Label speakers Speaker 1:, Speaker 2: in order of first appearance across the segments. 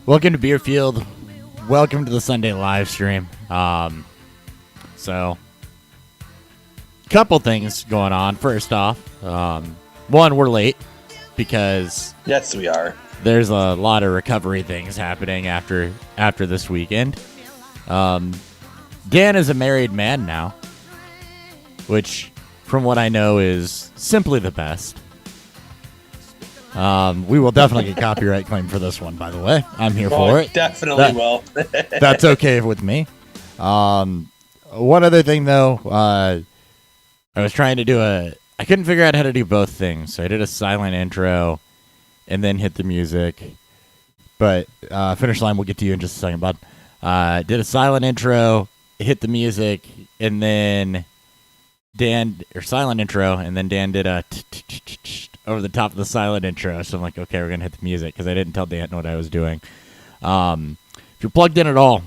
Speaker 1: Welcome to Beerfield. Welcome to the Sunday live stream. So, couple things going on. First off, one, we're late because
Speaker 2: Yes, we are.
Speaker 1: there's a lot of recovery things happening after this weekend. Dan is a married man now, which, from what I know, is simply the best. We will definitely get copyright claim for this one, by the way. I'm here for it.
Speaker 2: Definitely will.
Speaker 1: That's okay with me. One other thing, though, I was trying to do I couldn't figure out how to do both things. So I did a silent intro and then hit the music. But finish line, we'll get to you in just a second, bud. Did a silent intro, hit the music, and then silent intro, and then Dan did a over the top of the silent intro. So I'm like, okay, we're going to hit the music because I didn't tell Dan what I was doing. If you're plugged in at all,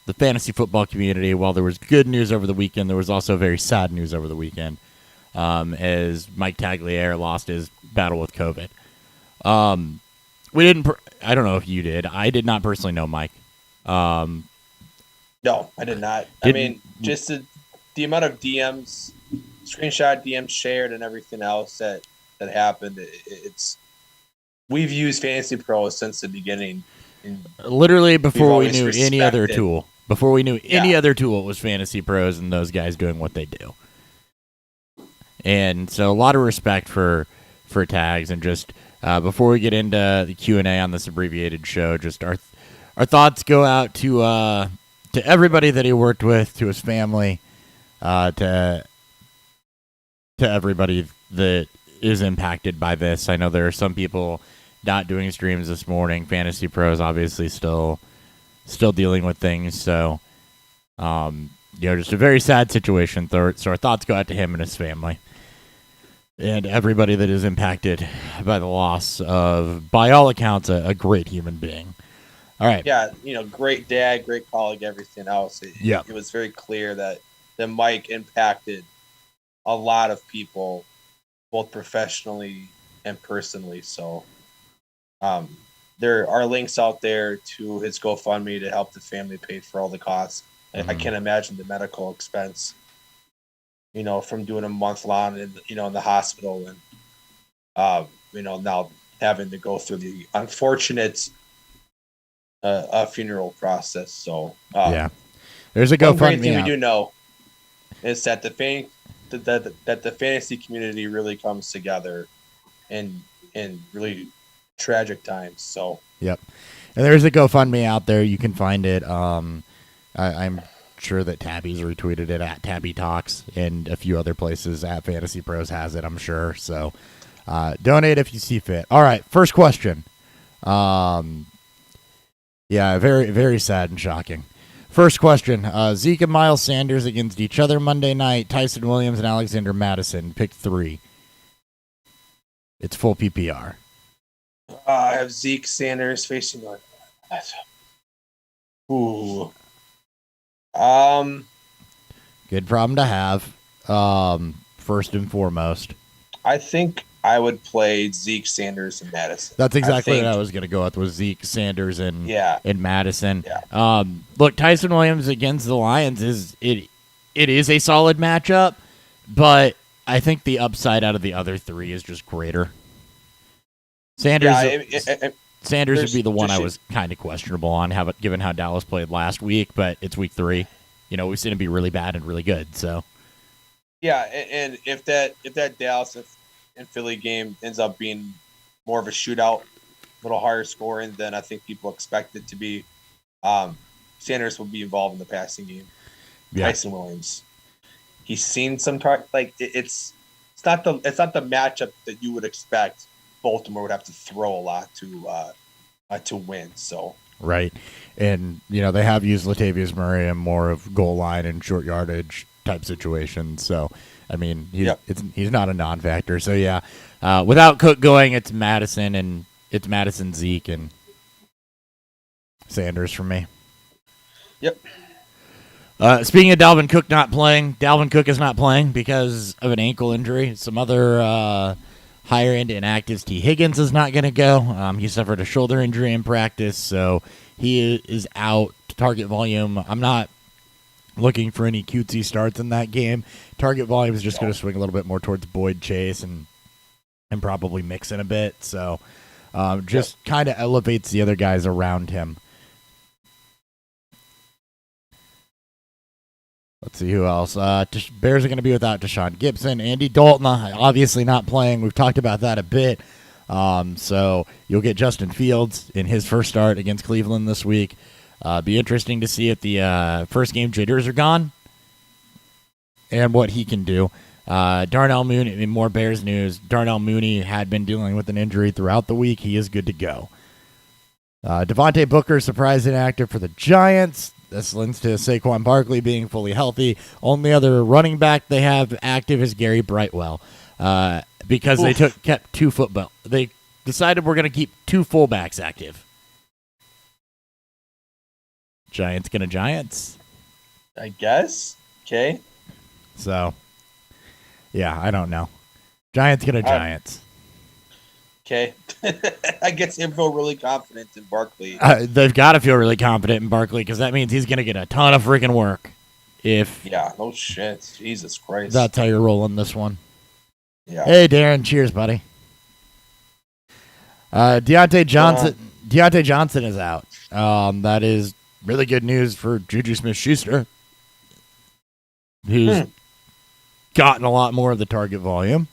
Speaker 1: the fantasy football community, while there was good news over the weekend, there was also very sad news over the weekend as Mike Tagliere lost his battle with COVID. We didn't. I don't know if you did. I did not personally know Mike.
Speaker 2: No, I did not. I mean, just the amount of DMs, screenshot DMs shared, and everything else that happened. We've used Fantasy Pro since the beginning.
Speaker 1: Literally before we knew any other
Speaker 2: respected.
Speaker 1: tool. Before we knew any other tool, it was Fantasy Pros and those guys doing what they do. And so a lot of respect for tags, and just before we get into the Q&A on this abbreviated show, just our thoughts go out to everybody that he worked with, to his family, to everybody that is impacted by this. I know there are some people not doing streams this morning. Fantasy Pros obviously still dealing with things, so just a very sad situation. So our thoughts go out to him and his family, and everybody that is impacted by the loss of, by all accounts, a great human being. All right.
Speaker 2: Yeah, great dad, great colleague, everything else. It was very clear that Mike impacted a lot of people, both professionally and personally. So there are links out there to his GoFundMe to help the family pay for all the costs. I can't imagine the medical expense, from doing a month long in the hospital, and now having to go through the unfortunate funeral process. So
Speaker 1: there's a
Speaker 2: one great
Speaker 1: GoFundMe.
Speaker 2: thing we do know is that the fantasy community really comes together in really tragic times. So
Speaker 1: yep, and there's a GoFundMe out there. You can find it. I'm sure that Tabby's retweeted it at Tabby Talks, and a few other places at Fantasy Pros has it, I'm sure. So donate if you see fit. All right, first question. Very, very sad and shocking. First question. Zeke and Miles Sanders against each other Monday night. Tyson Williams and Alexander Madison. Pick 3. It's full PPR.
Speaker 2: I have Zeke Sanders facing North. Ooh.
Speaker 1: Good problem to have. First and foremost.
Speaker 2: I think I would play Zeke Sanders and Madison.
Speaker 1: That's exactly what I was going to go with, was Zeke Sanders and Madison.
Speaker 2: Yeah.
Speaker 1: Look, Tyson Williams against the Lions is a solid matchup, but I think the upside out of the other 3 is just greater. Sanders would be the one I was kind of questionable on, given how Dallas played last week, but it's week 3. We've seen him be really bad and really good. So,
Speaker 2: yeah, and if that Dallas and Philly game ends up being more of a shootout, a little higher scoring than I think people expect it to be, Sanders will be involved in the passing game. Yeah. Tyson Williams, he's seen some it's not the matchup that you would expect. Baltimore would have to throw a lot to win. So
Speaker 1: right, and they have used Latavius Murray in more of goal line and short yardage type situations. So I mean, he's not a non-factor. So yeah, without Cook going, it's Madison, Zeke, and Sanders for me.
Speaker 2: Yep.
Speaker 1: Speaking of Dalvin Cook not playing, Dalvin Cook is not playing because of an ankle injury. Some other higher end inactives. T. Higgins is not going to go. He suffered a shoulder injury in practice, so he is out. Target volume, I'm not looking for any cutesy starts in that game. Target volume is just going to swing a little bit more towards Boyd, Chase, and probably Mixon a bit. So just kind of elevates the other guys around him. Let's see who else. Bears are going to be without Deshaun Gibson. Andy Dalton, obviously not playing. We've talked about that a bit. So you'll get Justin Fields in his first start against Cleveland this week. Be interesting to see if the first game jitters are gone and what he can do. Darnell Mooney, in more Bears news, Darnell Mooney had been dealing with an injury throughout the week. He is good to go. Devontae Booker, surprise inactive for the Giants. This links to Saquon Barkley being fully healthy. Only other running back they have active is Gary Brightwell. Because they kept two football. They decided we're going to keep two fullbacks active. Giants gonna Giants,
Speaker 2: I guess. Okay.
Speaker 1: So, yeah, I don't know. Giants gonna Giants.
Speaker 2: Okay. I guess they feel really confident in Barkley.
Speaker 1: They've got to feel really confident in Barkley because that means he's gonna get a ton of freaking work.
Speaker 2: Yeah, no shit. Jesus Christ.
Speaker 1: That's how you're rolling this one.
Speaker 2: Yeah.
Speaker 1: Hey, Darren. Cheers, buddy. Deontay Johnson is out. That is really good news for Juju Smith-Schuster, who's gotten a lot more of the target volume.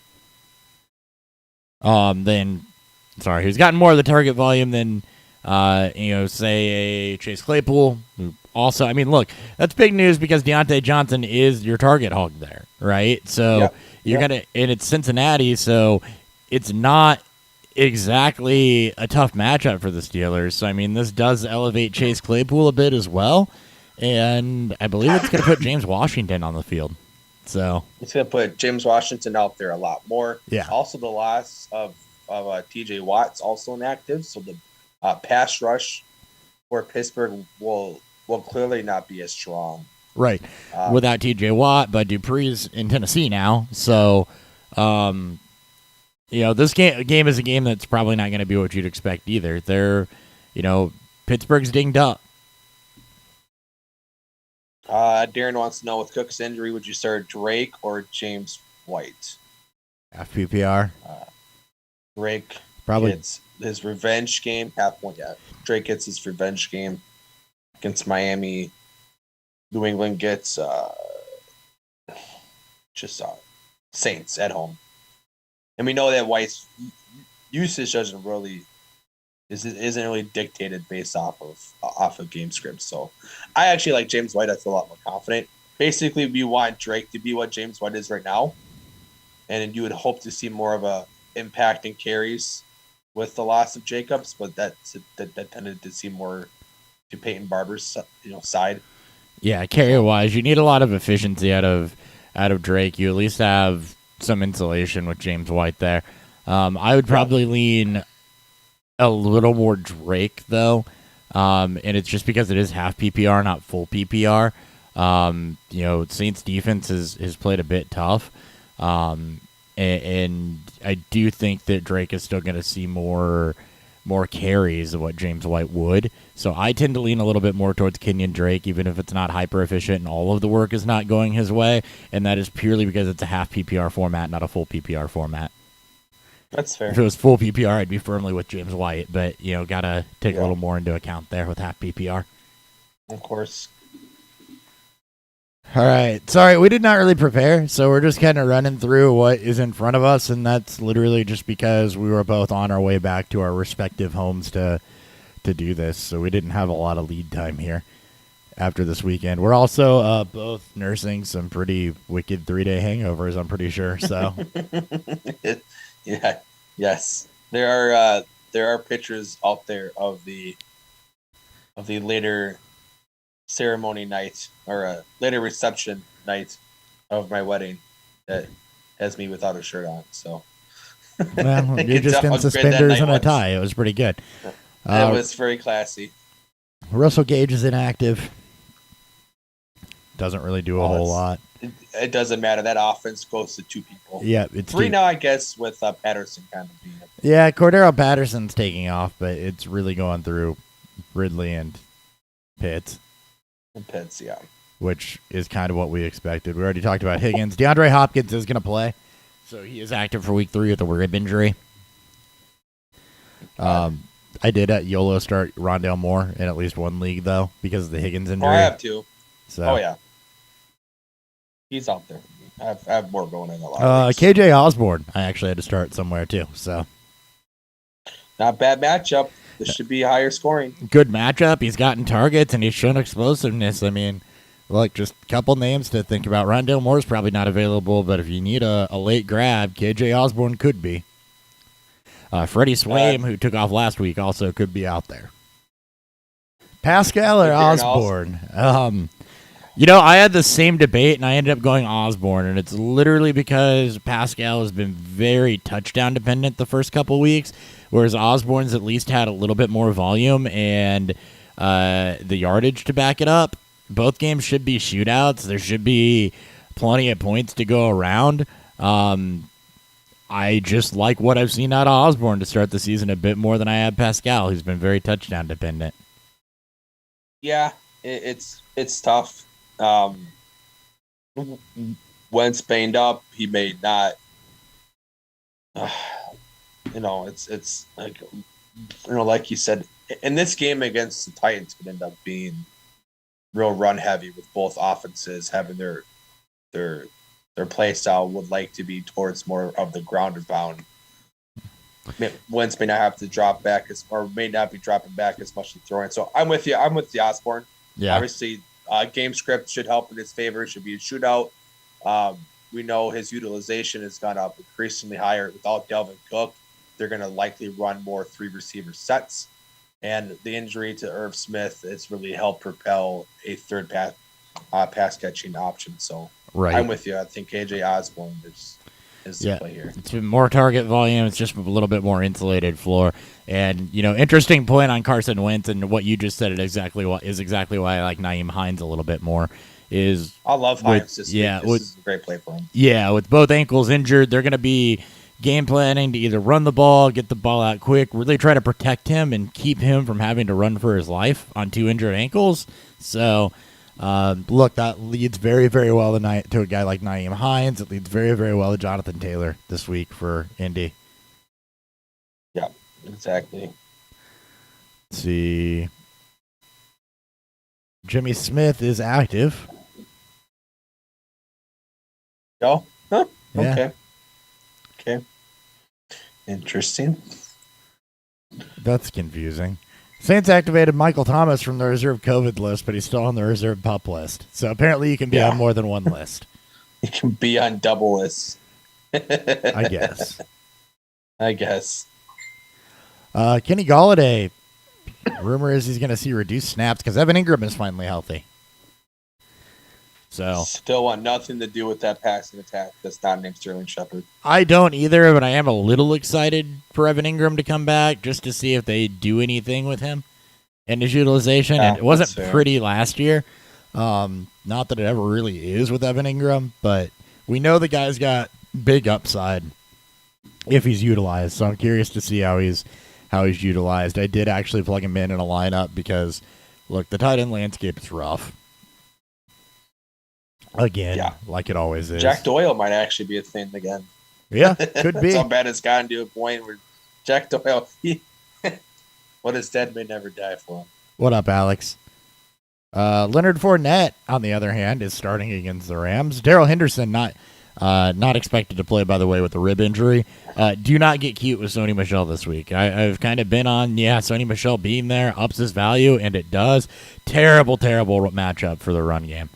Speaker 1: Who's gotten more of the target volume than, say a Chase Claypool. Who also, look, that's big news because Deontay Johnson is your target hog there, right? So and it's Cincinnati, so it's not exactly a tough matchup for the Steelers. So, this does elevate Chase Claypool a bit as well. And I believe it's going to put James Washington on the field. So
Speaker 2: it's going to put James Washington out there a lot more.
Speaker 1: Yeah.
Speaker 2: Also, the loss of TJ Watt's also inactive. So the pass rush for Pittsburgh will clearly not be as strong.
Speaker 1: Right. Without TJ Watt, but Dupree's in Tennessee now. So, this game is a game that's probably not going to be what you'd expect either. Pittsburgh's dinged up.
Speaker 2: Darren wants to know, with Cook's injury, would you start Drake or James White?
Speaker 1: FPPR.
Speaker 2: Drake
Speaker 1: probably
Speaker 2: gets his revenge game. Drake gets his revenge game against Miami. New England gets Saints at home. And we know that White's usage isn't really dictated based off of game scripts. So I actually like James White. I feel a lot more confident. Basically, we want Drake to be what James White is right now, and you would hope to see more of a impact and carries with the loss of Jacobs, but that tended to seem more to Peyton Barber's side.
Speaker 1: Yeah, carry wise, you need a lot of efficiency out of Drake. You at least have some insulation with James White there. I would probably lean a little more Drake though, and it's just because it is half PPR, not full PPR. Saints defense has played a bit tough, and I do think that Drake is still going to see more carries of what James White would. So I tend to lean a little bit more towards Kenyon Drake, even if it's not hyper efficient and all of the work is not going his way. And that is purely because it's a half PPR format, not a full PPR format.
Speaker 2: That's fair.
Speaker 1: If it was full PPR, I'd be firmly with James White, but got to take a little more into account there with half PPR.
Speaker 2: Of course.
Speaker 1: All right. Sorry, we did not really prepare, so we're just kind of running through what is in front of us, and that's literally just because we were both on our way back to our respective homes to do this, so we didn't have a lot of lead time here after this weekend. We're also both nursing some pretty wicked 3-day hangovers, I'm pretty sure. So,
Speaker 2: yeah, yes, there are pictures out there of the later ceremony night or a later reception night of my wedding that has me without a shirt on. So,
Speaker 1: well, you're just in suspenders and a tie. It was pretty good.
Speaker 2: It was very classy.
Speaker 1: Russell Gage is inactive. Doesn't really do a whole lot.
Speaker 2: It doesn't matter. That offense goes to 2 people.
Speaker 1: Yeah, it's
Speaker 2: 3 now, I guess, with Patterson kind of being.
Speaker 1: Yeah, Cordero Patterson's taking off, but it's really going through Ridley and Pitts.
Speaker 2: Yeah.
Speaker 1: Which is kind of what we expected. We already talked about Higgins. DeAndre Hopkins is going to play, so he is active for week 3 with a rib injury. I did at YOLO start Rondale Moore in at least one league, though, because of the Higgins injury.
Speaker 2: I have 2.
Speaker 1: So.
Speaker 2: Yeah. He's out there. I have more going in a lot.
Speaker 1: KJ Osborne, I actually had to start somewhere, too. So.
Speaker 2: Not bad matchup. This should be higher scoring.
Speaker 1: Good matchup. He's gotten targets, and he's shown explosiveness. I mean, look, just a couple names to think about. Rondale Moore's probably not available, but if you need a late grab, KJ Osborne could be. Freddie Swaim, who took off last week, also could be out there. Pascal or Osborne? I had the same debate, and I ended up going Osborne, and it's literally because Pascal has been very touchdown dependent the first couple weeks, whereas Osborne's at least had a little bit more volume and the yardage to back it up. Both games should be shootouts. There should be plenty of points to go around. I just like what I've seen out of Osborne to start the season a bit more than I had Pascal, who's been very touchdown dependent.
Speaker 2: Yeah, it's tough. When banged up, he may not. It's like like you said, in this game against the Titans could end up being real run heavy with both offenses having their play style would like to be towards more of the ground and pound. Wentz may not have to drop back or may not be dropping back as much as throwing. So I'm with you. I'm with the Osborne.
Speaker 1: Yeah.
Speaker 2: Obviously, game script should help in his favor. It should be a shootout. We know his utilization has gone up increasingly higher. Without Delvin Cook, they're going to likely run more 3 receiver sets. And the injury to Irv Smith has really helped propel a third pass catching option. So
Speaker 1: right.
Speaker 2: I'm with you. I think KJ Osborne is the play here.
Speaker 1: It's been more target volume. It's just a little bit more insulated floor. And, interesting point on Carson Wentz and what you just said is exactly why I like Nyheim Hines a little bit more.
Speaker 2: I love Hines this week. This is a great play for him.
Speaker 1: Yeah, with both ankles injured, they're going to be game planning to either run the ball, get the ball out quick, really try to protect him and keep him from having to run for his life on 2 injured ankles. So, look, that leads very, very well tonight to a guy like Nyheim Hines. It leads very, very well to Jonathan Taylor this week for Indy.
Speaker 2: Yeah, exactly.
Speaker 1: Let's see. Jimmy Smith is active.
Speaker 2: Oh, huh?
Speaker 1: Yeah.
Speaker 2: Okay. Interesting.
Speaker 1: That's confusing. Saints activated Michael Thomas from the reserve COVID list, but he's still on the reserve PUP list. So apparently you can be on more than one list.
Speaker 2: You can be on double lists.
Speaker 1: I guess. Kenny Golladay, rumor is he's going to see reduced snaps because Evan Ingram is finally healthy. So
Speaker 2: still want nothing to do with that passing attack that's not named Sterling Shepard.
Speaker 1: I don't either, but I am a little excited for Evan Ingram to come back just to see if they do anything with him and his utilization. And it wasn't pretty last year. Not that it ever really is with Evan Ingram, but we know the guy's got big upside if he's utilized. So I'm curious to see how he's utilized. I did actually plug him in a lineup because, look, the tight end landscape is rough. Again, like it always is.
Speaker 2: Jack Doyle might actually be a thing again.
Speaker 1: Yeah, could be.
Speaker 2: That's how bad it's gotten to a point where Jack Doyle, what is dead may never die for him.
Speaker 1: What up, Alex? Leonard Fournette, on the other hand, is starting against the Rams. Darrell Henderson, not expected to play, by the way, with the rib injury. Do not get cute with Sony Michel this week. I've kind of been on, Sony Michel being there ups his value, and it does. Terrible, terrible matchup for the run game.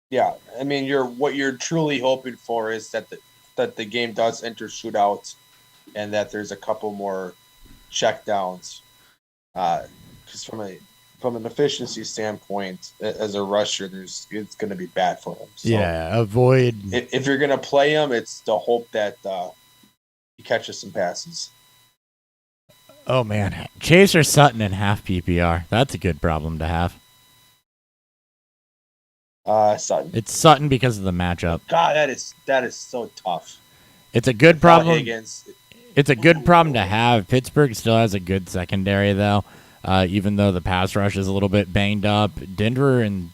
Speaker 2: Yeah, I mean, what you're truly hoping for is that the game does enter shootouts, and that there's a couple more checkdowns. Because from an efficiency standpoint, as a rusher, it's going to be bad for him. So
Speaker 1: avoid.
Speaker 2: If you're going to play him, it's to hope that he catches some passes.
Speaker 1: Oh man, Chase or Sutton in half PPR. That's a good problem to have.
Speaker 2: Sutton.
Speaker 1: It's Sutton because of the matchup.
Speaker 2: God, that is so tough.
Speaker 1: It's a good
Speaker 2: Without
Speaker 1: problem.
Speaker 2: Higgins.
Speaker 1: It's a good problem to have. Pittsburgh still has a good secondary, though, even though the pass rush is a little bit banged up. Denver and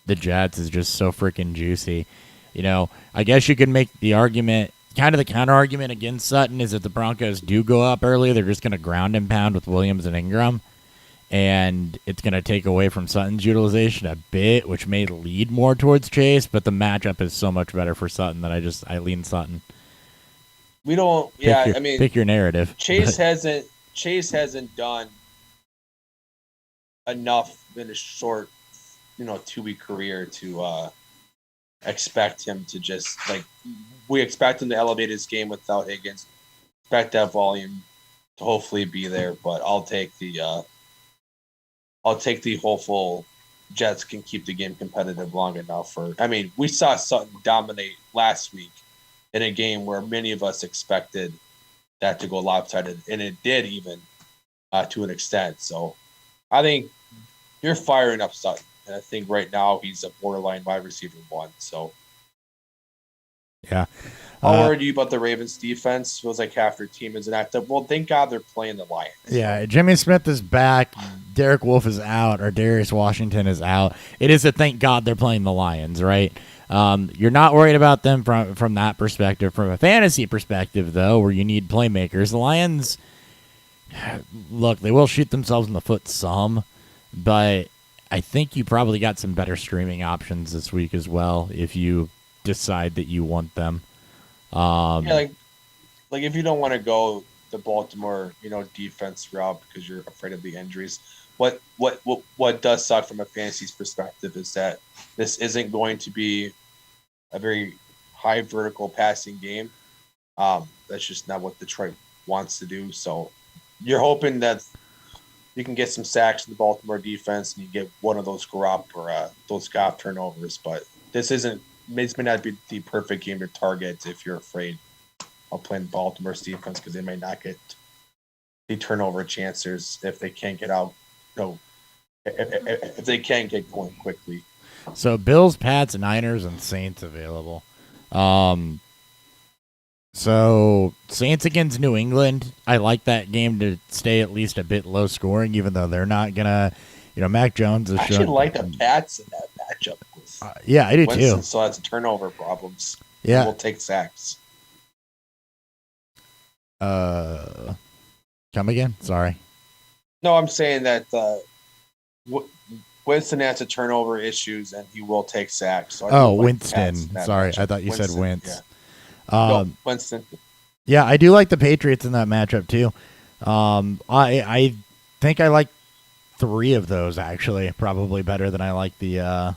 Speaker 1: the Jets is just so freaking juicy. You know, I guess you could make the argument, kind of the counter argument against Sutton is that the Broncos do go up early. They're just going to ground and pound with Williams and Ingram. And it's going to take away from Sutton's utilization a bit, which may lead more towards Chase. But the matchup is so much better for Sutton that I lean Sutton.
Speaker 2: We don't. Yeah, I mean,
Speaker 1: pick your narrative.
Speaker 2: Chase hasn't done enough in a short, 2-week career to expect him to just like. We expect him to elevate his game without Higgins. Expect that volume to hopefully be there, but I'll take the hopeful Jets can keep the game competitive long enough. We saw Sutton dominate last week in a game where many of us expected that to go lopsided, and it did even to an extent. So I think you're firing up Sutton, and I think right now he's a borderline wide receiver 1. So
Speaker 1: yeah.
Speaker 2: How worried are you about the Ravens defense? Feels like half their team is inactive. Well, thank God they're playing the Lions.
Speaker 1: Yeah, Jimmy Smith is back. Derek Wolfe is out, or Darius Washington is out. It is a thank God they're playing the Lions, right? You're not worried about them from that perspective. From a fantasy perspective, though, where you need playmakers, the Lions, look, they will shoot themselves in the foot some, but I think you probably got some better streaming options this week as well if you decide that you want them.
Speaker 2: Like if you don't want to go the Baltimore, defense route because you're afraid of the injuries. What does suck from a fantasy's perspective is that this isn't going to be a very high vertical passing game. That's just not what Detroit wants to do. So you're hoping that you can get some sacks in the Baltimore defense and you get one of those Garopp or those Goff turnovers. But this may not be the perfect game to target if you're afraid of playing Baltimore's defense because they may not get the turnover chances if they can't get out. If they can't get going quickly.
Speaker 1: So Bills, Pats, Niners, and Saints available. So Saints against New England. I like that game to stay at least a bit low scoring, even though they're not gonna. Mac Jones is.
Speaker 2: I actually like the Pats in that matchup.
Speaker 1: Yeah, I do
Speaker 2: Winston
Speaker 1: too.
Speaker 2: still has turnover problems.
Speaker 1: Yeah,
Speaker 2: we'll take sacks.
Speaker 1: Come again? Sorry.
Speaker 2: No, I'm saying that Winston has the turnover issues and he will take sacks. So
Speaker 1: Winston. Sorry, I thought you said Wentz.
Speaker 2: Yeah. Winston.
Speaker 1: Yeah, I do like the Patriots in that matchup too. I think I like 3 of those actually, probably better than I like the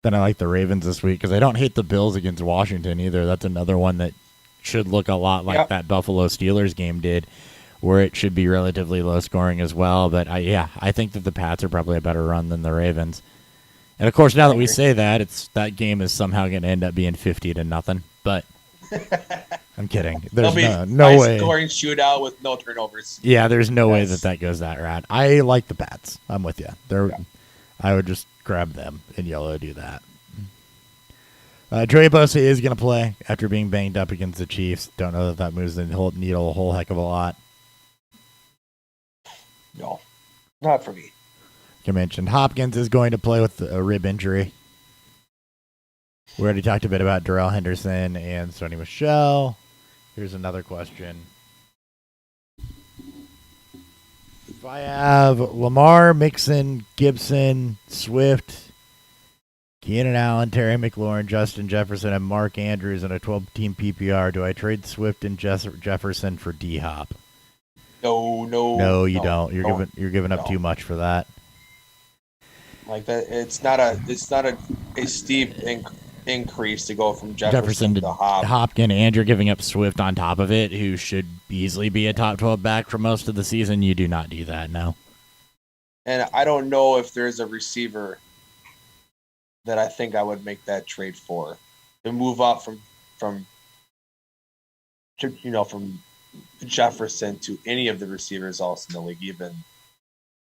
Speaker 1: Ravens this week because I don't hate the Bills against Washington either. That's another one that should look a lot like that Buffalo Steelers game did, where it should be relatively low scoring as well. But I think that the Pats are probably a better run than the Ravens. And of course, now that we say that, that game is somehow going to end up being 50-0. But I'm kidding. There's no way.
Speaker 2: Scoring shootout with no turnovers.
Speaker 1: Yeah, there's no way that goes that route. I like the Pats. I'm with you. I would just grab them in yellow. Do that. Joey Bosa is going to play after being banged up against the Chiefs. Don't know that moves the needle a whole heck of a lot.
Speaker 2: No, not for me.
Speaker 1: Like I mentioned, Hopkins is going to play with a rib injury. We already talked a bit about Darrell Henderson and Sony Michel. Here's another question. If I have Lamar, Mixon, Gibson, Swift, Keenan Allen, Terry McLaurin, Justin Jefferson, and Mark Andrews in a 12-team PPR, do I trade Swift and Jefferson for D-Hop?
Speaker 2: No,
Speaker 1: you don't. You're giving up too much for that.
Speaker 2: Like that, it's not a steep increase to go from Jefferson to
Speaker 1: Hopkins, and you're giving up Swift on top of it, who should easily be a top 12 back for most of the season. You do not do that, no.
Speaker 2: And I don't know if there's a receiver that I think I would make that trade for to move up from Jefferson to any of the receivers else in the league,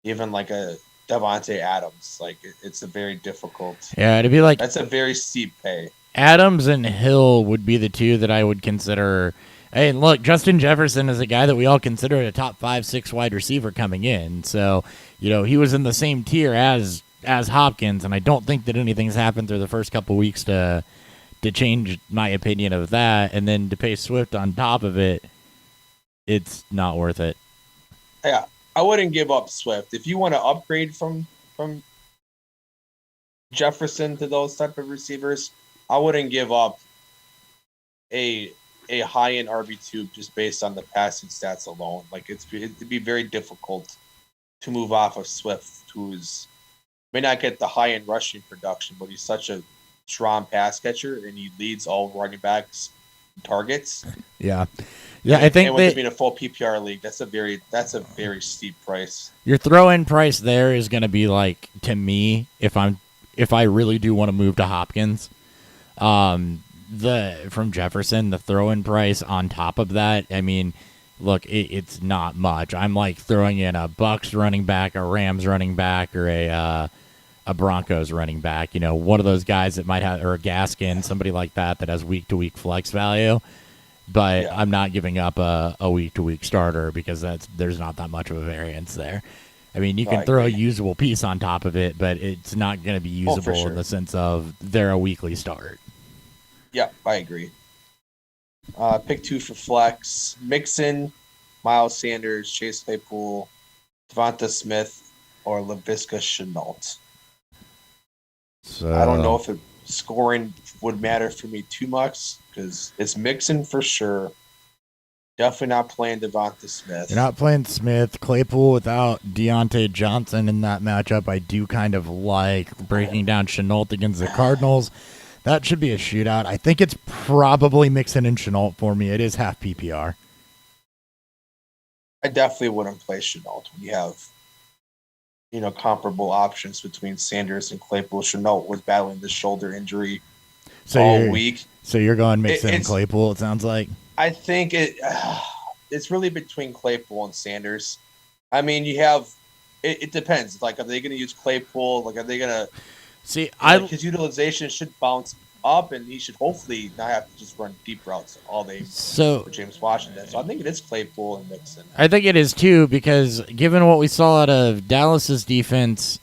Speaker 2: even like a Devontae Adams. Like it's a very difficult.
Speaker 1: Yeah, it'd be like
Speaker 2: That's a very steep pay.
Speaker 1: Adams and Hill would be the two that I would consider. Hey, look, Justin Jefferson is a guy that we all consider a top 5, 6 wide receiver coming in. So, he was in the same tier as Hopkins, and I don't think that anything's happened through the first couple weeks to change my opinion of that. And then to pay Swift on top of it, it's not worth it.
Speaker 2: Yeah, I wouldn't give up Swift if you want to upgrade from Jefferson to those type of receivers. I wouldn't give up a high end RB2 just based on the passing stats alone. Like it'd be very difficult to move off of Swift, who's may not get the high end rushing production, but he's such a strong pass catcher and he leads all running backs in targets.
Speaker 1: Yeah. Yeah, I think
Speaker 2: and with it being a full PPR league, that's a very steep price.
Speaker 1: Your throw-in price there is going to be like, to me, if I really do want to move to Hopkins, from Jefferson, the throw-in price on top of that, I mean, look, it's not much. I'm like throwing in a Bucks running back, a Rams running back, or a Broncos running back. One of those guys that might have, or a Gaskin, somebody like that has week-to-week flex value. But yeah. I'm not giving up a week-to-week starter because there's not that much of a variance there. I mean, you can throw a usable piece on top of it, but it's not going to be usable in the sense of they're a weekly start.
Speaker 2: Yeah, I agree. Pick 2 for flex. Mixon, Miles Sanders, Chase Claypool, Devonta Smith, or Laviska Shenault. So I don't know if scoring would matter for me too much because it's Mixon for sure. Definitely not playing Devonta Smith.
Speaker 1: You're not playing Smith. Claypool without Deontay Johnson in that matchup, I do kind of like breaking down Shenault against the Cardinals. That should be a shootout. I think it's probably Mixon and Shenault for me. It is half PPR.
Speaker 2: I definitely wouldn't play Shenault when you have comparable options between Sanders and Claypool. Shenault was battling the shoulder injury all week.
Speaker 1: So you're going Mixon and Claypool, it sounds like?
Speaker 2: I think it's really between Claypool and Sanders. I mean, you have it depends. Like, are they going to use Claypool? Like, are they going to
Speaker 1: see?
Speaker 2: His utilization should bounce up, and he should hopefully not have to just run deep routes all day for James Washington. So I think it is Claypool and Mixon.
Speaker 1: I think it is too, because given what we saw out of Dallas's defense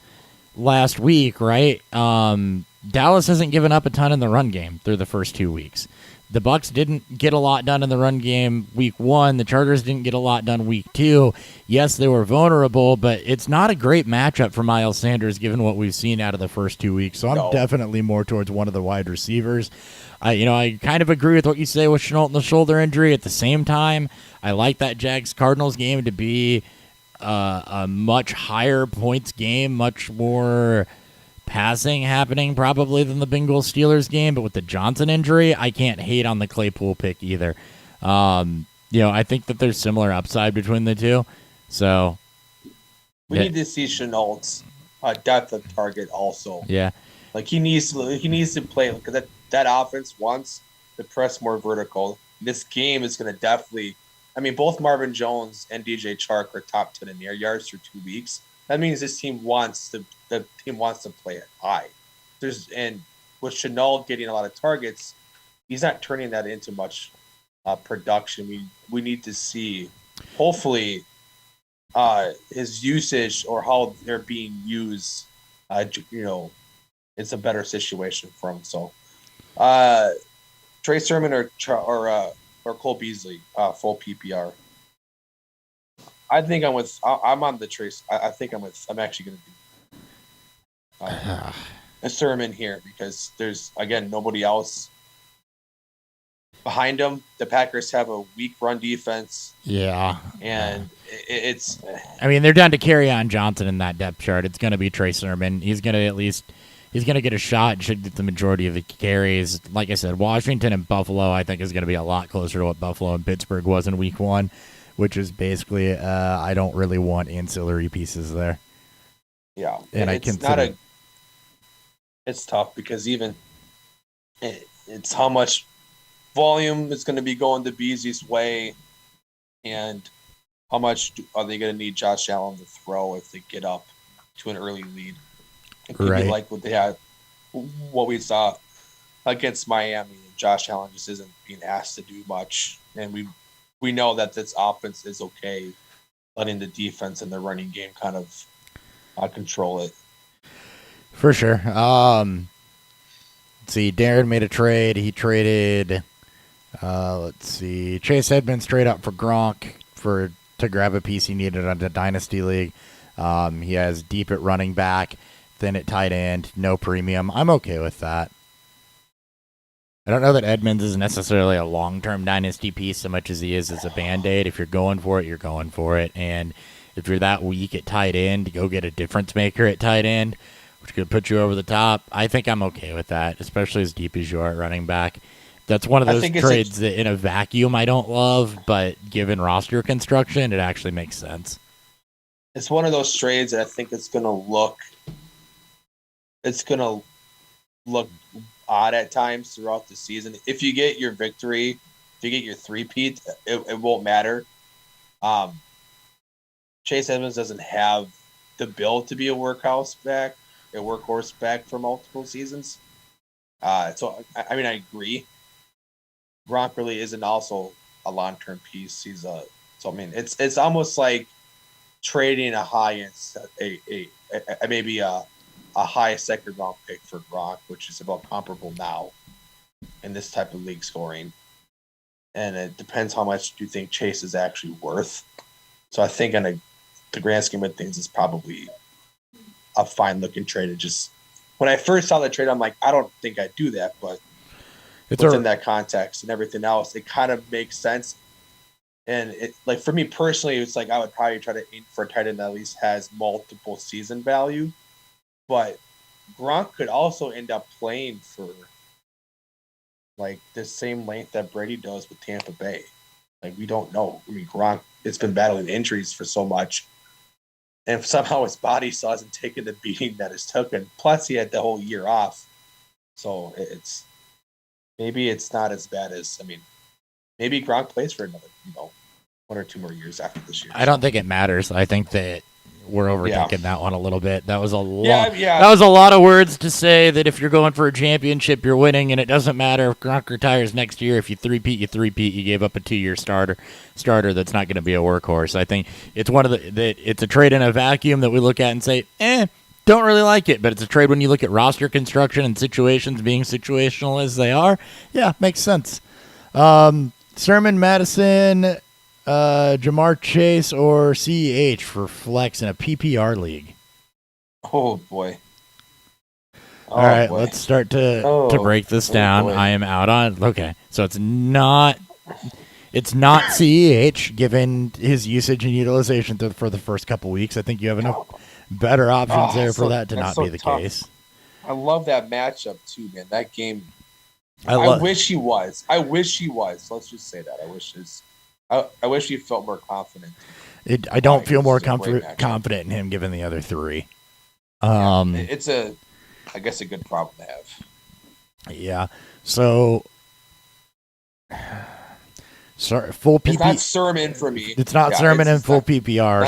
Speaker 1: last week, right? Dallas hasn't given up a ton in the run game through the first 2 weeks. The Bucks didn't get a lot done in the run game week 1. The Chargers didn't get a lot done week 2. Yes, they were vulnerable, but it's not a great matchup for Miles Sanders given what we've seen out of the first 2 weeks. So I'm definitely more towards one of the wide receivers. I kind of agree with what you say with Shenault and the shoulder injury. At the same time, I like that Jags-Cardinals game to be a much higher points game, much more passing happening probably than the Bengals-Steelers game, but with the Johnson injury, I can't hate on the Claypool pick either. I think that there's similar upside between the two. So
Speaker 2: we need to see Shenault's depth of target also.
Speaker 1: Yeah,
Speaker 2: like he needs to play because that offense wants to press more vertical. This game is going to definitely. I mean, both Marvin Jones and DJ Chark are top 10 in air yards for 2 weeks. That means this team wants to play it high. And with Shenault getting a lot of targets, he's not turning that into much production. We need to see, hopefully, his usage or how they're being used. It's a better situation for him. So, Trey Sermon or Cole Beasley, full PPR. I think I'm on the Trace. I'm actually going to do a Sermon here because there's, again, nobody else behind them. The Packers have a weak run defense.
Speaker 1: Yeah.
Speaker 2: And it's.
Speaker 1: I mean, they're down to Kerryon Johnson in that depth chart. It's going to be Trey Sermon. He's going to get a shot, should get the majority of the carries. Like I said, Washington and Buffalo, I think, is going to be a lot closer to what Buffalo and Pittsburgh was in week 1. Which is basically, I don't really want ancillary pieces there.
Speaker 2: Yeah,
Speaker 1: and
Speaker 2: it's tough because even it's how much volume is going to be going to Beasley's way, and how much are they going to need Josh Allen to throw if they get up to an early lead. It could be
Speaker 1: Right.
Speaker 2: like what we saw against Miami, and Josh Allen just isn't being asked to do much, and we know that this offense is okay letting the defense and the running game kind of control it.
Speaker 1: For sure. Let's see. Darren made a trade. He traded. Let's see. Chase Edmonds straight up for Gronk to grab a piece he needed on the dynasty league. He has deep at running back, thin at tight end, no premium. I'm okay with that. I don't know that Edmonds is necessarily a long-term dynasty piece so much as he is as a Band-Aid. If you're going for it, you're going for it. And if you're that weak at tight end, go get a difference maker at tight end, which could put you over the top. I think I'm okay with that, especially as deep as you are at running back. That's one of those trades that in a vacuum I don't love, but given roster construction, it actually makes sense.
Speaker 2: It's one of those trades that I think it's going to look odd at times throughout the season. If you get your victory, if you get your three-peat, it won't matter. Chase Edmonds doesn't have the build to be a workhorse back for multiple seasons. So I mean, I agree. Gronk really isn't also a long-term piece. It's almost like trading a high end, maybe a high second round pick for Gronk, which is about comparable now in this type of league scoring. And it depends how much you think Chase is actually worth. So I think on the grand scheme of things, it's probably a fine looking trade. It just, when I first saw the trade, I'm like, I don't think I'd do that, but within that context and everything else, it kind of makes sense. And it, like, for me personally, it's like I would probably try to aim for a tight end that at least has multiple season value. But Gronk could also end up playing for like the same length that Brady does with Tampa Bay. Like, we don't know. I mean, Gronk, it's been battling injuries for so much. And somehow his body still hasn't taken the beating that it's taken. Plus, he had the whole year off. So maybe it's not as bad as, I mean, maybe Gronk plays for another, 1 or 2 more years after this year.
Speaker 1: I don't think it matters. I think that we're overthinking that one a little bit. That was a lot. That was a lot of words to say that if you're going for a championship, you're winning, and it doesn't matter if Gronk retires next year. If you three-peat, you three-peat. You gave up a 2-year starter that's not going to be a workhorse. I think it's one of it's a trade in a vacuum that we look at and say, don't really like it, but it's a trade when you look at roster construction and situations being situational as they are. Yeah, makes sense. Sermon, Madison, Jamar Chase, or CEH for flex in a PPR league.
Speaker 2: Oh boy!
Speaker 1: All right, let's start to break this down. I am out on. Okay, so it's not CEH given his usage and utilization for the first couple weeks. I think you have enough better options there for that to not be the case.
Speaker 2: I love that matchup too, man. That game. I wish he was. Let's just say that. I wish he felt more confident.
Speaker 1: I don't feel more confident in him given the other three.
Speaker 2: It's I guess a good problem to have.
Speaker 1: Yeah. So full PPR.
Speaker 2: It's not Sermon for me.
Speaker 1: It's not Sermon in full PPR.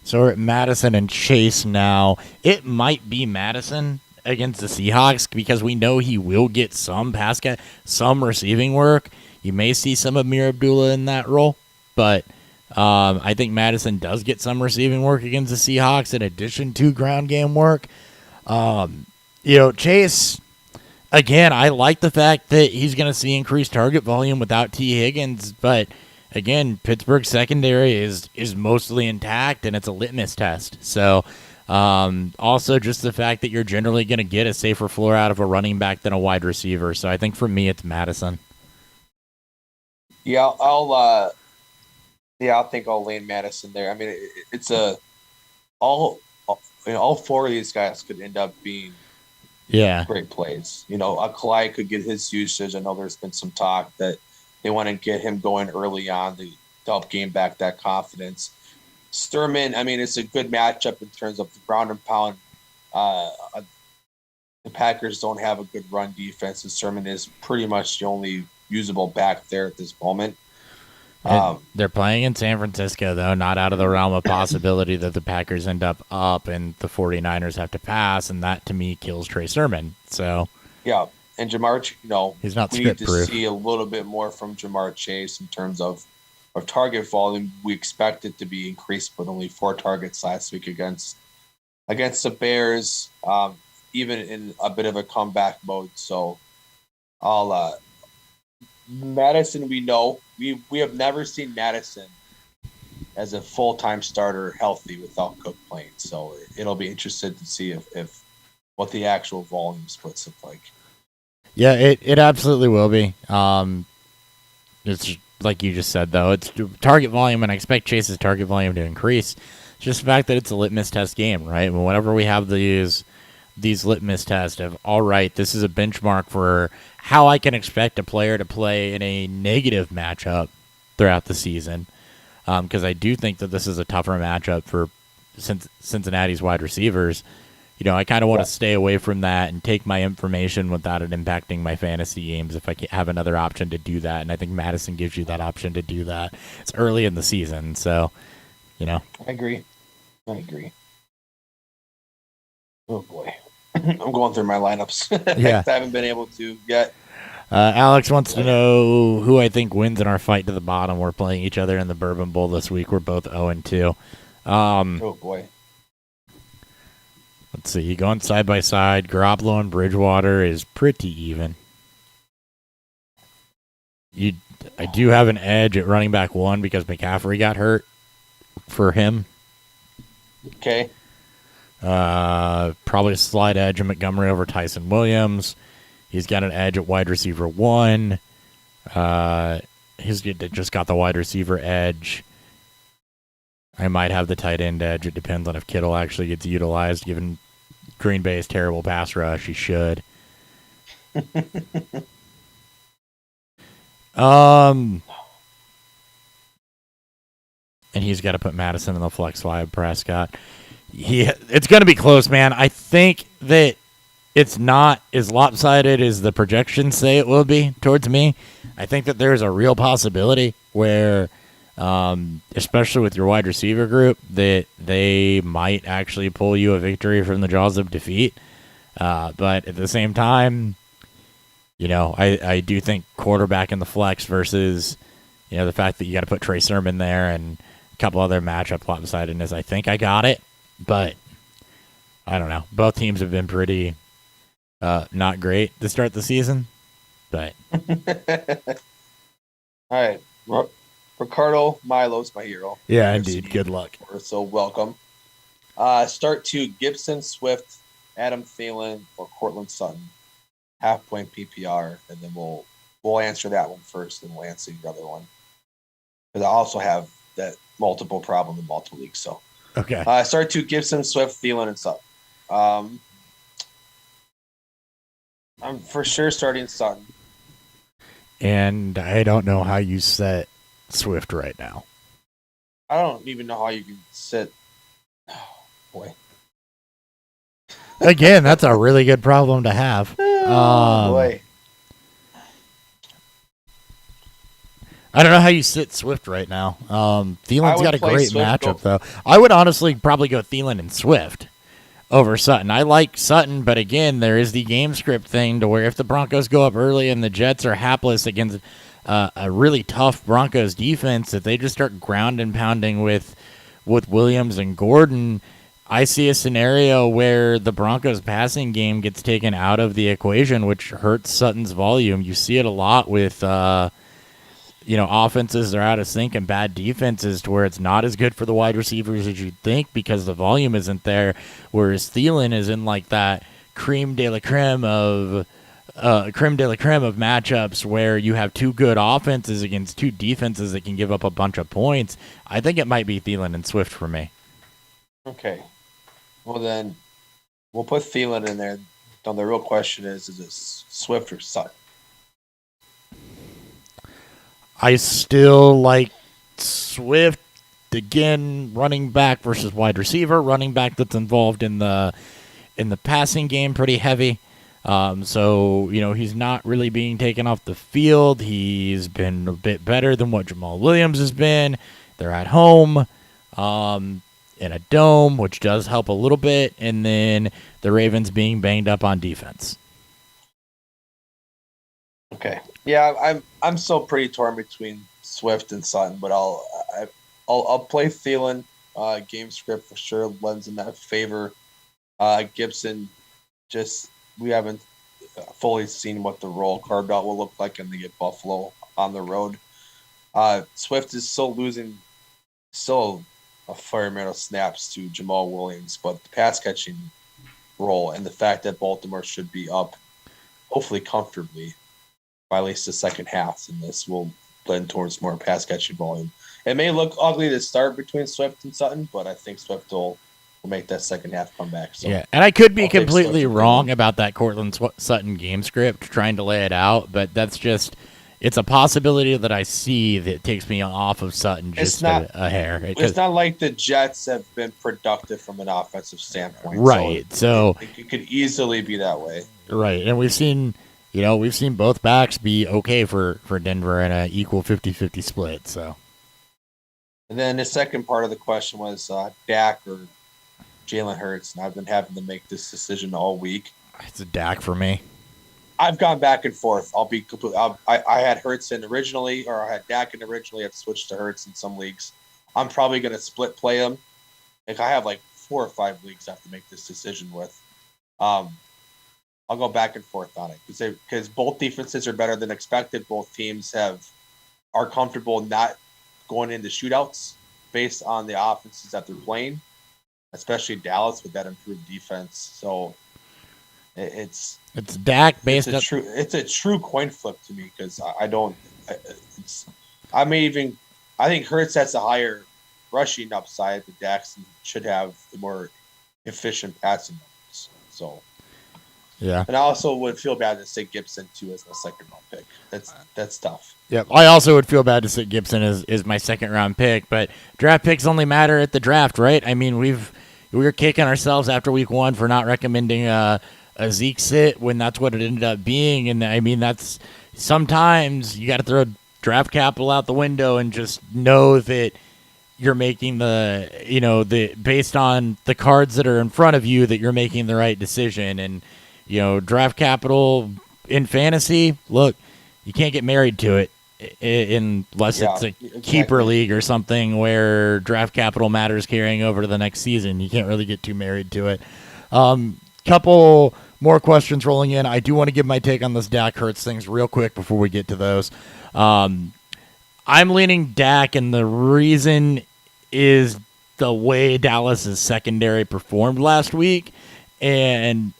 Speaker 1: So we're at Madison and Chase now. It might be Madison against the Seahawks because we know he will get some pass catch, some receiving work. You may see some of Amir Abdullah in that role, but I think Madison does get some receiving work against the Seahawks in addition to ground game work. Chase, again, I like the fact that he's going to see increased target volume without T. Higgins, but again, Pittsburgh's secondary is mostly intact, and it's a litmus test. So also just the fact that you're generally going to get a safer floor out of a running back than a wide receiver. So I think for me, it's Madison.
Speaker 2: Yeah, I think I'll lean Madison there. I mean, it's all 4 of these guys could end up being great plays. Kalai could get his usage. I know there's been some talk that they want to get him going early on to help gain back that confidence. Sturman, I mean, it's a good matchup in terms of the ground and pound. The Packers don't have a good run defense, and Sturman is pretty much the only usable back there at this moment.
Speaker 1: They're playing in San Francisco, though, not out of the realm of possibility that the Packers end up and the 49ers have to pass, and that, to me, kills Trey Sermon. So,
Speaker 2: yeah, and
Speaker 1: he's not
Speaker 2: we need to
Speaker 1: script-proof.
Speaker 2: see a little bit more from Jamar Chase in terms of target volume. We expect it to be increased, but only 4 targets last week against the Bears, even in a bit of a comeback mode. So, I'll Madison. We know we have never seen Madison as a full-time starter healthy without Cook playing. So it'll be interesting to see if what the actual volume splits look like.
Speaker 1: Yeah, it absolutely will be. It's like you just said, though. It's target volume, and I expect Chase's target volume to increase. It's just the fact that it's a litmus test game, right? Whenever we have these litmus tests of, all right, this is a benchmark for how I can expect a player to play in a negative matchup throughout the season, because I do think that this is a tougher matchup for Cincinnati's wide receivers. I kind of want to stay away from that and take my information without it impacting my fantasy games if I have another option to do that, and I think Madison gives you that option to do that. It's early in the season, so,
Speaker 2: I agree. Oh, boy. I'm going through my lineups.
Speaker 1: Yeah.
Speaker 2: I haven't been able to yet.
Speaker 1: Alex wants to know who I think wins in our fight to the bottom. We're playing each other in the Bourbon Bowl this week. We're both 0-2.
Speaker 2: Oh, boy.
Speaker 1: Let's see. Going side by side, Garoppolo and Bridgewater is pretty even. I do have an edge at running back 1 because McCaffrey got hurt for him.
Speaker 2: Okay.
Speaker 1: Probably a slight edge of Montgomery over Tyson Williams. He's got an edge at wide receiver 1. He's just got the wide receiver edge. I might have the tight end edge. It depends on if Kittle actually gets utilized. Given Green Bay's terrible pass rush, he should. And he's got to put Madison in the flex five. Prescott. It's going to be close, man. I think that it's not as lopsided as the projections say it will be towards me. I think that there's a real possibility where, especially with your wide receiver group, that they might actually pull you a victory from the jaws of defeat. But at the same time, I do think quarterback in the flex versus, the fact that you got to put Trey Sermon there and a couple other matchup lopsidedness. I think I got it, but I don't know. Both teams have been pretty not great to start the season, but
Speaker 2: all right. Ricardo Milo's my hero.
Speaker 1: Yeah, indeed. Good luck.
Speaker 2: So welcome. Start 2, Gibson, Swift, Adam Thielen, or Cortland Sutton. Half-point PPR, and then we'll answer that one first, and we'll answer the other one. Because I also have that multiple problem in multiple leagues. So
Speaker 1: okay.
Speaker 2: Start 2, Gibson, Swift, Thielen, and Sutton. I'm for sure starting Sutton.
Speaker 1: And I don't know how you set Swift right now.
Speaker 2: I don't even know how you can sit. Oh, boy.
Speaker 1: Again, that's a really good problem to have.
Speaker 2: Oh, boy.
Speaker 1: I don't know how you sit Swift right now. Thielen's got a great
Speaker 2: Swift
Speaker 1: matchup, though. I would honestly probably go Thielen and Swift over Sutton. I like Sutton, but again, there is the game script thing to where if the Broncos go up early and the Jets are hapless against a really tough Broncos defense, if they just start ground and pounding with Williams and Gordon, I see a scenario where the Broncos passing game gets taken out of the equation, which hurts Sutton's volume. You see it a lot with offenses that are out of sync and bad defenses to where it's not as good for the wide receivers as you'd think because the volume isn't there, whereas Thielen is in like that creme de la creme of matchups where you have two good offenses against two defenses that can give up a bunch of points. I think it might be Thielen and Swift for me.
Speaker 2: Okay. Well, then we'll put Thielen in there. Now, the real question is it Swift or Sutton?
Speaker 1: I still like Swift, again, running back versus wide receiver, running back that's involved in the passing game pretty heavy. So, he's not really being taken off the field. He's been a bit better than what Jamal Williams has been. They're at home in a dome, which does help a little bit. And then the Ravens being banged up on defense.
Speaker 2: Okay. Yeah, I'm still pretty torn between Swift and Sutton, but I'll play Thielen. Game script for sure lends in that favor. Gibson, just we haven't fully seen what the role carved out will look like, and they get Buffalo on the road. Swift is still a fair amount of snaps to Jamal Williams, but the pass catching role and the fact that Baltimore should be up, hopefully comfortably, by at least the second half, and this will blend towards more pass catching volume. It may look ugly to start between Swift and Sutton, but I think Swift will make that second half come back. So
Speaker 1: yeah, and I could be completely wrong about that Cortland Sutton game script, trying to lay it out, but that's just it's a possibility that I see that takes me off of Sutton just a hair.
Speaker 2: It's not like the Jets have been productive from an offensive standpoint,
Speaker 1: right? So
Speaker 2: it could easily be that way,
Speaker 1: right? And we've seen both backs be okay for Denver in an equal 50-50 split. So,
Speaker 2: and then the second part of the question was Dak or Jalen Hurts, and I've been having to make this decision all week.
Speaker 1: It's a Dak for me.
Speaker 2: I've gone back and forth. I'll be completely. I had Hurts in originally, or I had Dak in originally. I've switched to Hurts in some leagues. I'm probably going to split play them. Like I have like 4 or 5 leagues I have to make this decision with. I'll go back and forth on it because both defenses are better than expected. Both teams are comfortable not going into shootouts based on the offenses that they're playing, especially Dallas with that improved defense. So it's
Speaker 1: Dak based.
Speaker 2: It's a true coin flip to me because I think Hurts has a higher rushing upside, but Daxton should have the more efficient passing numbers. So.
Speaker 1: Yeah,
Speaker 2: and I also would feel bad to say Gibson too as my second round pick. That's tough.
Speaker 1: Yep, I also would feel bad to say Gibson is my second round pick, but draft picks only matter at the draft, right? I mean, we were kicking ourselves after week 1 for not recommending a Zeke sit when that's what it ended up being, and I mean that's sometimes you got to throw draft capital out the window and just know that you're making the based on the cards that are in front of you that you're making the right decision. And draft capital in fantasy, look, you can't get married to it unless it's a keeper league or something where draft capital matters carrying over to the next season. You can't really get too married to it. Couple more questions rolling in. I do want to give my take on this Dak Hurts things real quick before we get to those. I'm leaning Dak, and the reason is the way Dallas's secondary performed last week. And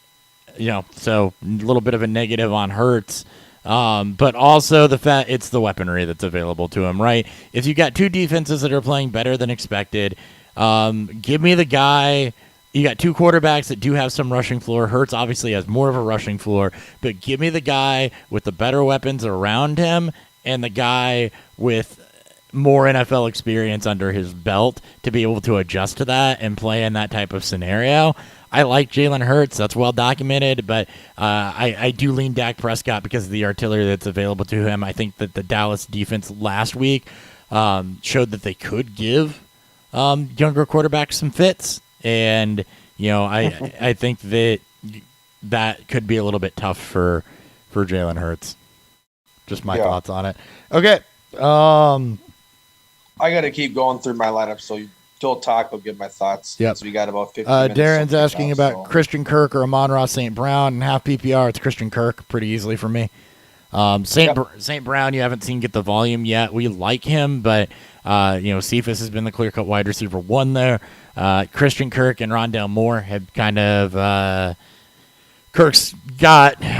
Speaker 1: so a little bit of a negative on Hurts, but also the fact it's the weaponry that's available to him, right? If you got 2 defenses that are playing better than expected, give me the guy. You got 2 quarterbacks that do have some rushing floor. Hurts obviously has more of a rushing floor, but give me the guy with the better weapons around him and the guy with more NFL experience under his belt to be able to adjust to that and play in that type of scenario. I like Jalen Hurts. That's well documented, but I do lean Dak Prescott because of the artillery that's available to him. I think that the Dallas defense last week showed that they could give younger quarterbacks some fits, and I think that could be a little bit tough for Jalen Hurts. Just my thoughts on it. Okay.
Speaker 2: I got to keep going through my lineup, so you'll talk. I'll give my thoughts.
Speaker 1: Yep.
Speaker 2: So we got about 50 minutes.
Speaker 1: Darren's asking about Christian Kirk or Amon-Ra St. Brown. And half PPR, it's Christian Kirk pretty easily for me. St. Brown, you haven't seen get the volume yet. We like him, but Cephas has been the clear-cut wide receiver 1 there. Christian Kirk and Rondale Moore have kind of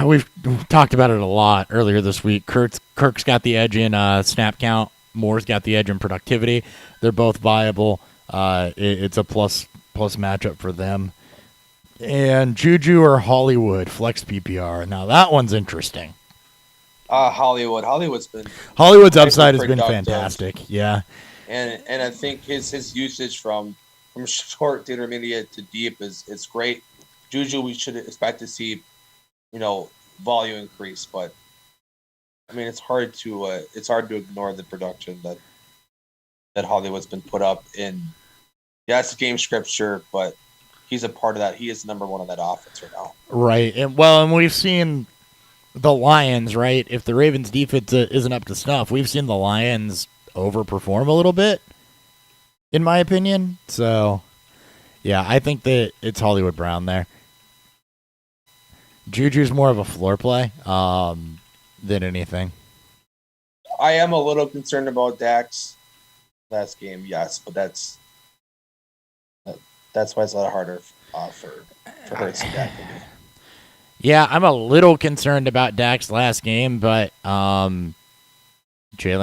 Speaker 1: we've talked about it a lot earlier this week. Kirk's got the edge in snap count. Moore's got the edge in productivity. They're both viable. It's a plus matchup for them. And Juju or Hollywood, flex PPR. Now that one's interesting.
Speaker 2: Hollywood's
Speaker 1: upside has been fantastic. Yeah.
Speaker 2: And I think his usage from short to intermediate to deep is great. Juju, we should expect to see volume increase. But I mean, it's hard to ignore the production that Hollywood's been put up in. Yeah, it's game scripture, but he's a part of that. He is number one on that offense right now.
Speaker 1: Right. And we've seen the Lions, right? If the Ravens defense isn't up to snuff, we've seen the Lions overperform a little bit, in my opinion. So, yeah, I think that it's Hollywood Brown there. Juju's more of a floor play than anything.
Speaker 2: I am a little concerned about Dak's last game, yes, but that's why it's a lot harder for Hurts and Dak.
Speaker 1: Yeah, I'm a little concerned about Dak's last game, but Jalen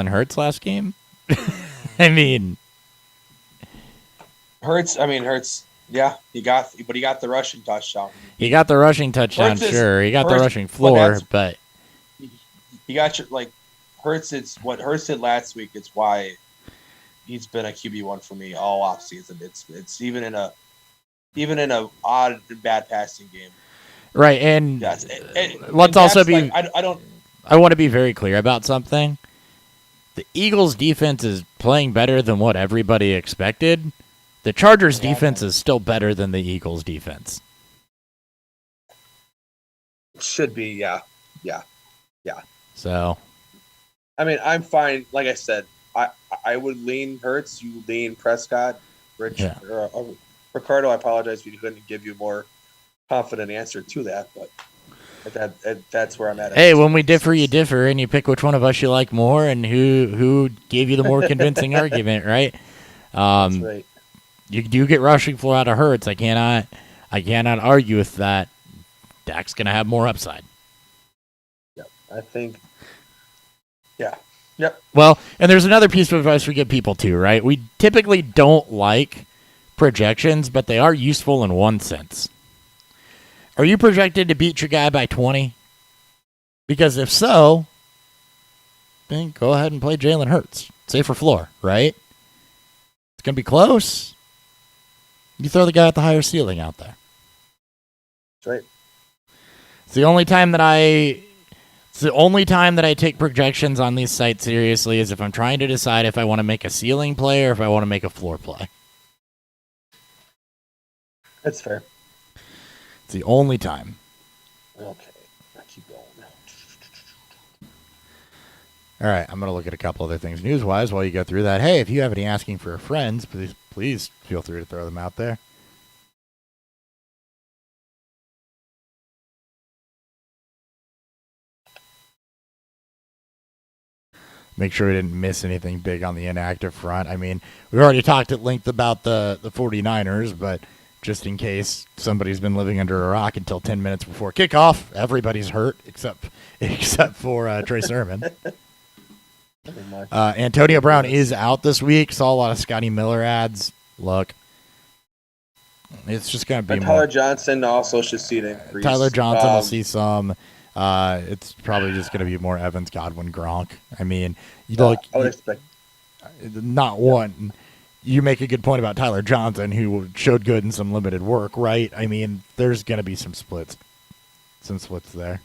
Speaker 1: Hurts' last game? I mean,
Speaker 2: Hurts, yeah, he got the rushing touchdown.
Speaker 1: He got the rushing touchdown, sure. He got the rushing floor, but
Speaker 2: he got Hurts. It's what Hurts did last week. It's why he's been a QB1 for me all off season. It's even in a odd and bad passing game.
Speaker 1: Right, and
Speaker 2: yes,
Speaker 1: let's also be.
Speaker 2: Like, I don't.
Speaker 1: I want to be very clear about something. The Eagles' defense is playing better than what everybody expected. The Chargers' defense is still better than the Eagles' defense.
Speaker 2: It should be, yeah.
Speaker 1: So,
Speaker 2: I mean, I'm fine. Like I said, I would lean Hurts. You lean Prescott. Ricardo, I apologize if we couldn't give you a more confident answer to that, but that's where I'm at.
Speaker 1: Hey, when we differ, you differ, and you pick which one of us you like more, and who gave you the more convincing argument, right?
Speaker 2: That's right.
Speaker 1: You do get rushing floor out of Hurts. I cannot argue with that. Dak's gonna have more upside.
Speaker 2: Yeah, I think. Yeah. Yep.
Speaker 1: Well, and there's another piece of advice we give people too, right? We typically don't like projections, but they are useful in one sense. Are you projected to beat your guy by 20? Because if so, then go ahead and play Jalen Hurts. Safer floor, right? It's gonna be close. You throw the guy at the higher ceiling out there.
Speaker 2: That's right.
Speaker 1: It's the only time that I take projections on these sites seriously is if I'm trying to decide if I want to make a ceiling play or if I want to make a floor play.
Speaker 2: That's fair.
Speaker 1: It's the only time.
Speaker 2: Okay. I keep going.
Speaker 1: All right, I'm going to look at a couple other things news-wise while you go through that. Hey, if you have any asking for friends, please feel free to throw them out there. Make sure we didn't miss anything big on the inactive front. I mean, we already talked at length about the 49ers, but just in case somebody's been living under a rock until 10 minutes before kickoff, everybody's hurt except for Trey Sermon. Antonio Brown is out this week. Saw a lot of Scotty Miller ads. Look, it's just going to be
Speaker 2: Tyler Johnson also should see an increase.
Speaker 1: Tyler Johnson will see some. It's probably just going to be more Evans, Godwin, Gronk. I mean,
Speaker 2: I would expect
Speaker 1: not one. You make a good point about Tyler Johnson, who showed good in some limited work, right? I mean, there's going to be some splits there.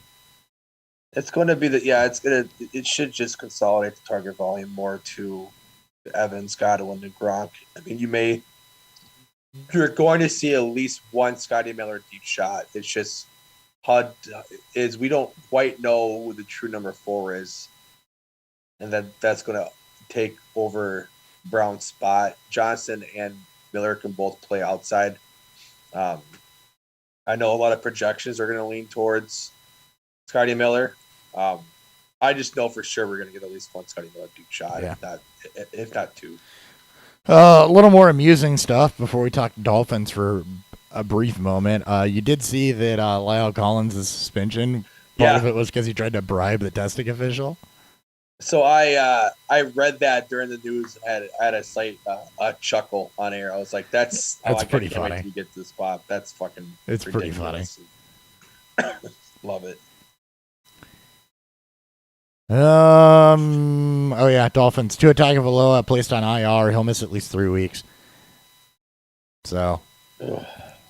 Speaker 2: It's going to be it should just consolidate the target volume more to Evans, Godwin, and Gronk. I mean, you're going to see at least one Scotty Miller deep shot. It's just HUD is we don't quite know who the true number 4 is, and that's going to take over Brown's spot. Johnson and Miller can both play outside. I know a lot of projections are going to lean towards Scotty Miller. I just know for sure we're going to get at least one Scotty Miller deep shot, if not two.
Speaker 1: A little more amusing stuff before we talk Dolphins for a brief moment. You did see that Lyle Collins' suspension, part of it was because he tried to bribe the testing official.
Speaker 2: So I read that during the news. I had a slight a chuckle on air. I was like, "That's
Speaker 1: pretty funny."
Speaker 2: Wait till you get to the spot. That's fucking.
Speaker 1: It's
Speaker 2: ridiculous.
Speaker 1: Pretty funny.
Speaker 2: Love it.
Speaker 1: Oh yeah, Dolphins. Tua Tagovailoa placed on IR. He'll miss at least 3 weeks. So,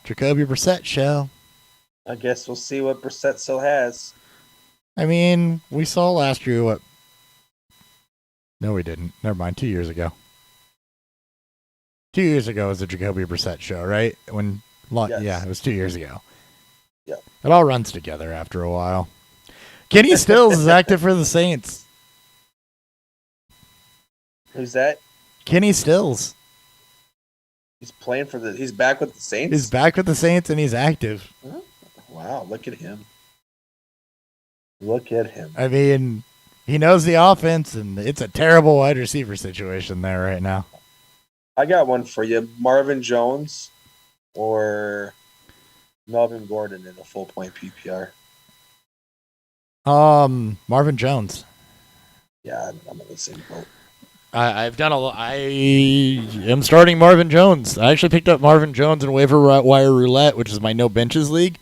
Speaker 1: Jacoby Brissett show.
Speaker 2: I guess we'll see what Brissett still has.
Speaker 1: I mean, we saw last year what. No, we didn't. Never mind. 2 years ago. 2 years ago was the Jacoby Brissett show, right?
Speaker 2: Yes.
Speaker 1: Yeah, it was 2 years ago.
Speaker 2: Yeah.
Speaker 1: It all runs together after a while. Kenny Stills is active for the Saints.
Speaker 2: Who's that?
Speaker 1: Kenny Stills.
Speaker 2: He's playing he's back with the Saints?
Speaker 1: He's back with the Saints and he's active.
Speaker 2: Wow, look at him. Look at him.
Speaker 1: I mean, he knows the offense, and it's a terrible wide receiver situation there right now.
Speaker 2: I got one for you. Marvin Jones or Melvin Gordon in a full point PPR.
Speaker 1: Marvin Jones.
Speaker 2: Yeah, I'm in the same boat.
Speaker 1: I am starting Marvin Jones. I actually picked up Marvin Jones in waiver wire roulette, which is my no benches league.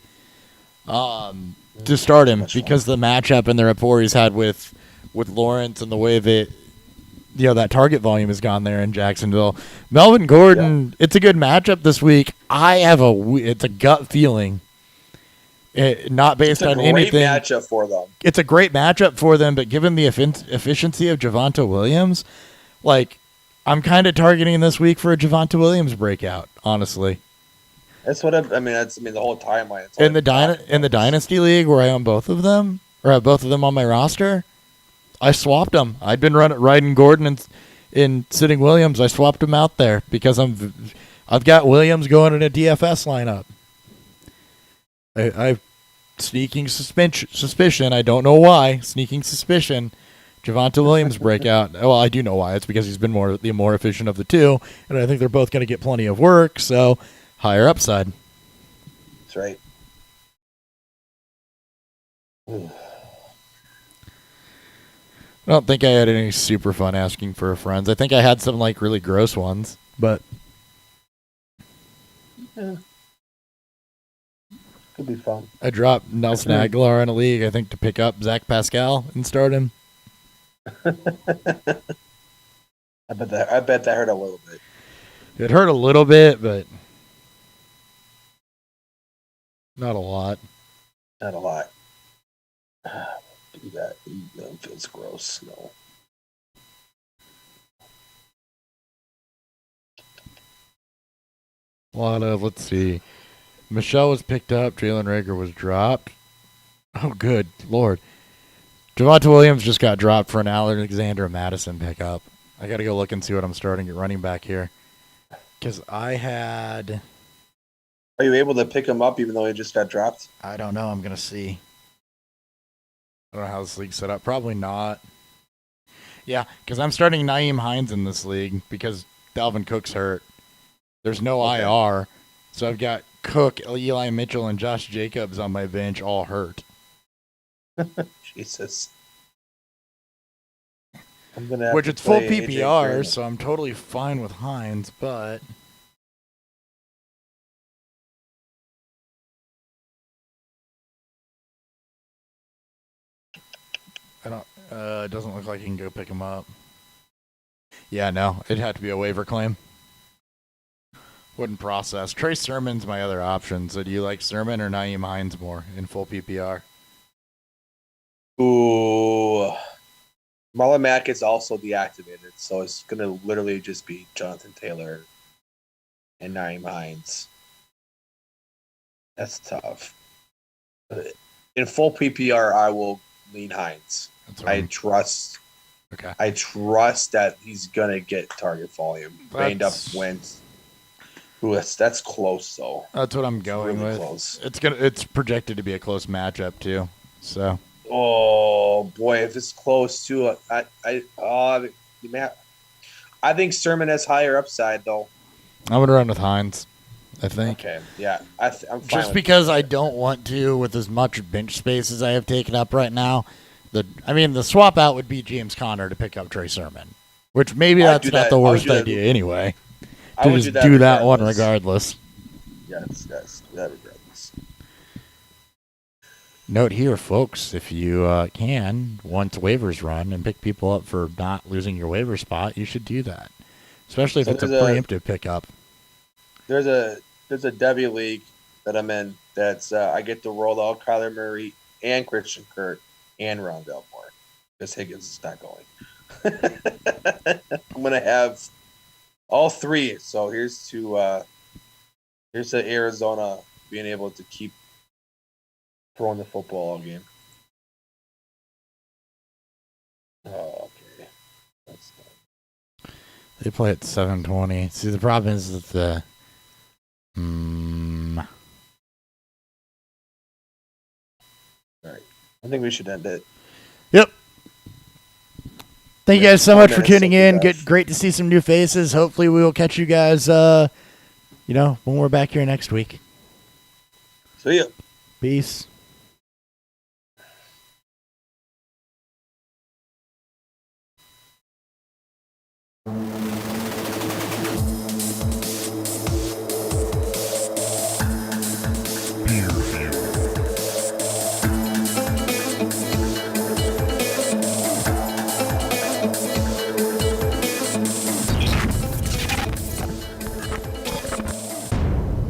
Speaker 1: To start him because the matchup and the rapport he's had with Lawrence and the way that that target volume has gone there in Jacksonville. Melvin Gordon, It's a good matchup this week. It's a gut feeling. Not based on anything.
Speaker 2: It's a great matchup for them.
Speaker 1: It's a great matchup for them, but given the efficiency of Javonte Williams, I'm kind of targeting this week for a Javonte Williams breakout, honestly.
Speaker 2: That's what the whole timeline.
Speaker 1: In the Dynasty League where I own both of them, or have both of them on my roster, I swapped them. I'd been riding Gordon and sitting Williams. I swapped him out there because I've got Williams going in a DFS lineup. I've sneaking suspicion. I don't know why. Sneaking suspicion. Javonte Williams breakout. Well, I do know why. It's because he's been the more efficient of the two, and I think they're both going to get plenty of work. So higher upside.
Speaker 2: That's right.
Speaker 1: I don't think I had any super fun asking for friends. I think I had some really gross ones, but
Speaker 2: could be fun.
Speaker 1: I dropped Nelson Aguilar in a league, I think, to pick up Zach Pascal and start him.
Speaker 2: I bet that hurt a little bit.
Speaker 1: It hurt a little bit, but not a lot.
Speaker 2: Not a lot. Do that. That feels gross. No.
Speaker 1: A lot of, let's see. Michelle was picked up. Jalen Rager was dropped. Oh, good Lord. Javonte Williams just got dropped for an Alexander Madison pickup. I got to go look and see what I'm starting at running back here. Because I had...
Speaker 2: Are you able to pick him up even though he just got dropped?
Speaker 1: I don't know. I'm going to see. I don't know how this league's set up. Probably not. Yeah, because I'm starting Nyheim Hines in this league because Dalvin Cook's hurt. There's no IR. So I've got Cook, Eli Mitchell, and Josh Jacobs on my bench all hurt.
Speaker 2: Jesus.
Speaker 1: Which it's full PPR, so I'm totally fine with Hines, but... it doesn't look like you can go pick him up. Yeah, no, it'd have to be a waiver claim. Wouldn't process. Trey Sermon's my other option. So do you like Sermon or Nyheim Hines more in full PPR?
Speaker 2: Ooh. Marlon Mack is also deactivated, so it's going to literally just be Jonathan Taylor and Nyheim Hines. That's tough. In full PPR, I will lean Hines. I trust that he's going to get target volume. Banged up Wentz. Ooh, that's close though.
Speaker 1: That's what I'm going with. Close. It's projected to be a close matchup too. So.
Speaker 2: Oh boy, if it's close too, I think Sermon has higher upside though.
Speaker 1: I'm gonna run with Hines. I think.
Speaker 2: Okay, yeah, I'm fine.
Speaker 1: Just because I don't want to, with as much bench space as I have taken up right now. The swap out would be James Conner to pick up Trey Sermon, which maybe that's not the worst idea anyway. To just do that one regardless.
Speaker 2: Yes, that regardless.
Speaker 1: Note here, folks, if you can, once waivers run and pick people up for not losing your waiver spot, you should do that. Especially if it's a preemptive pickup.
Speaker 2: There's a Debbie league that I'm in That's I get to roll out Kyler Murray and Christian Kirk and Rondell Moore because Higgins is not going. I'm gonna have all three. So here's to Arizona being able to keep throwing the football all game. Oh, okay. That's done.
Speaker 1: They play at 7:20. See, the problem is that the.
Speaker 2: All right. I think we should end it.
Speaker 1: Yep. Thank you guys so
Speaker 2: 4
Speaker 1: much for
Speaker 2: minutes,
Speaker 1: tuning
Speaker 2: so
Speaker 1: in.
Speaker 2: gosh.
Speaker 1: Great to see some new faces. Hopefully, we will catch you guys. When we're back here next week.
Speaker 2: See ya.
Speaker 1: Peace.